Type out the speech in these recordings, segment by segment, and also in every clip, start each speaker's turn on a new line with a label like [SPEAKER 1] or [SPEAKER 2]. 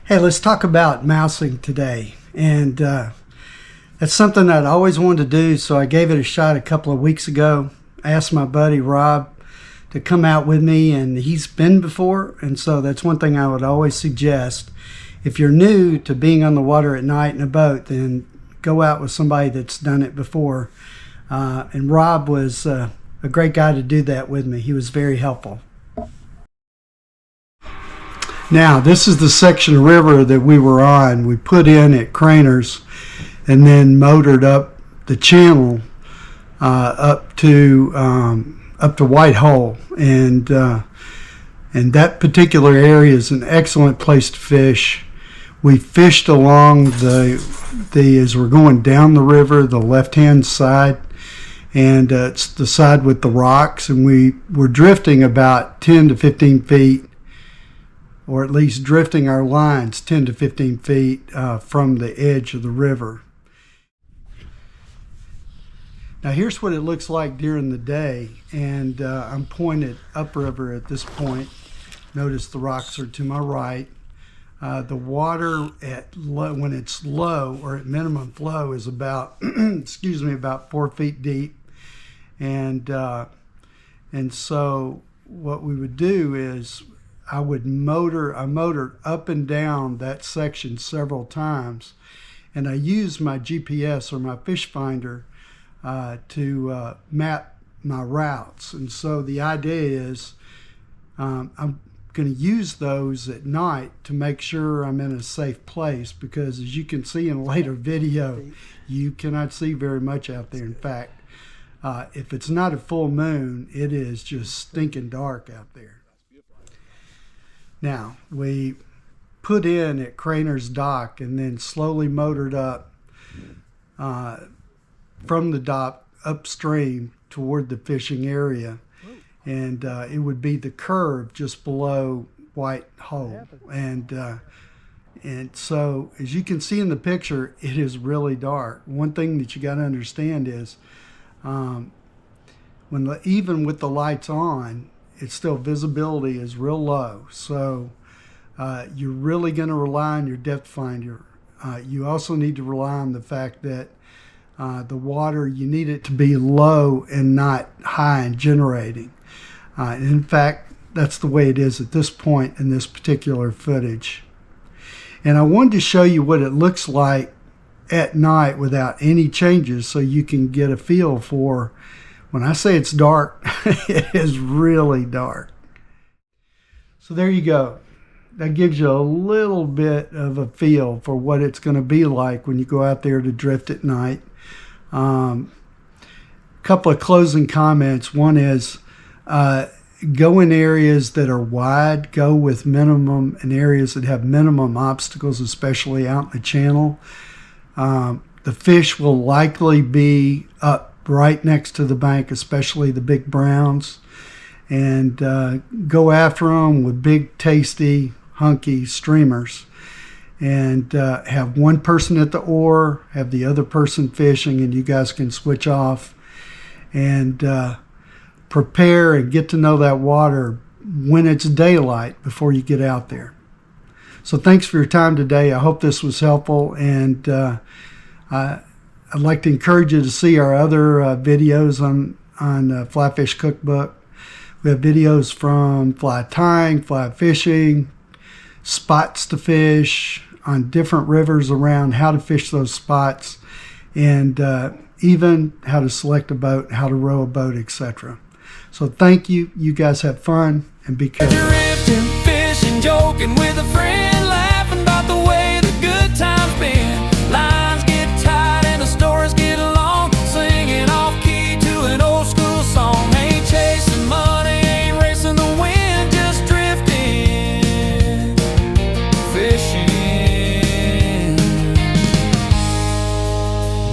[SPEAKER 1] Hey, let's talk about mousing today. And that's something I'd always wanted to do, so I gave it a shot a couple of weeks ago. I asked my buddy Rob to come out with me, and he's been before, and so that's one thing I would always suggest. If you're new to being on the water at night in a boat, then go out with somebody that's done it before. And Rob was a great guy to do that with me. He was very helpful. Now, this is the section of river that we were on. We put in at Craner's and then motored up the channel up to White Hole, and that particular area is an excellent place to fish. We fished along as we're going down the river, the left-hand side, and it's the side with the rocks, and we were drifting about 10 to 15 feet, or at least drifting our lines 10 to 15 feet from the edge of the river. Now here's what it looks like during the day, and I'm pointed upriver at this point. Notice the rocks are to my right. The water when it's low or at minimum flow is about about 4 feet deep, and so what we would do is I motored up and down that section several times, and I used my GPS or my fish finder to map my routes. And so the idea is I'm going to use those at night to make sure I'm in a safe place, because as you can see in a later video, you cannot see very much out there. In fact, if it's not a full moon, it is just stinking dark out there. Now, we put in at Craner's dock and then slowly motored up from the dock upstream toward the fishing area. And it would be the curve just below White Hole. And so, as you can see in the picture, it is really dark. One thing that you got to understand is even with the lights on, it's still, visibility is real low. So you're really going to rely on your depth finder. You also need to rely on the fact that the water, you need it to be low and not high and generating. In fact, that's the way it is at this point in this particular footage. And I wanted to show you what it looks like at night without any changes, so you can get a feel for, when I say it's dark, it is really dark. So there you go. That gives you a little bit of a feel for what it's going to be like when you go out there to drift at night. Couple of closing comments. One is go in areas that are wide, go with minimum, in areas that have minimum obstacles, especially out in the channel. The fish will likely be up right next to the bank, especially the big browns, and go after them with big, tasty, hunky streamers, and have one person at the oar, have the other person fishing, and you guys can switch off and prepare and get to know that water when it's daylight before you get out there. So thanks for your time today. I hope this was helpful, and I'd like to encourage you to see our other videos on Fly Fish Cookbook. We have videos from fly tying, fly fishing, spots to fish on different rivers around, how to fish those spots, and even how to select a boat, how to row a boat, etc. So thank you. You guys have fun and be careful.
[SPEAKER 2] Drifting, fishing, joking with a friend, laughing about the way the good times been. Lines get tight and the stories get long, singing off key to an old school song. Ain't chasing money, ain't racing the wind, just drifting, fishing,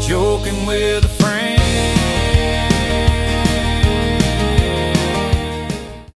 [SPEAKER 2] joking with a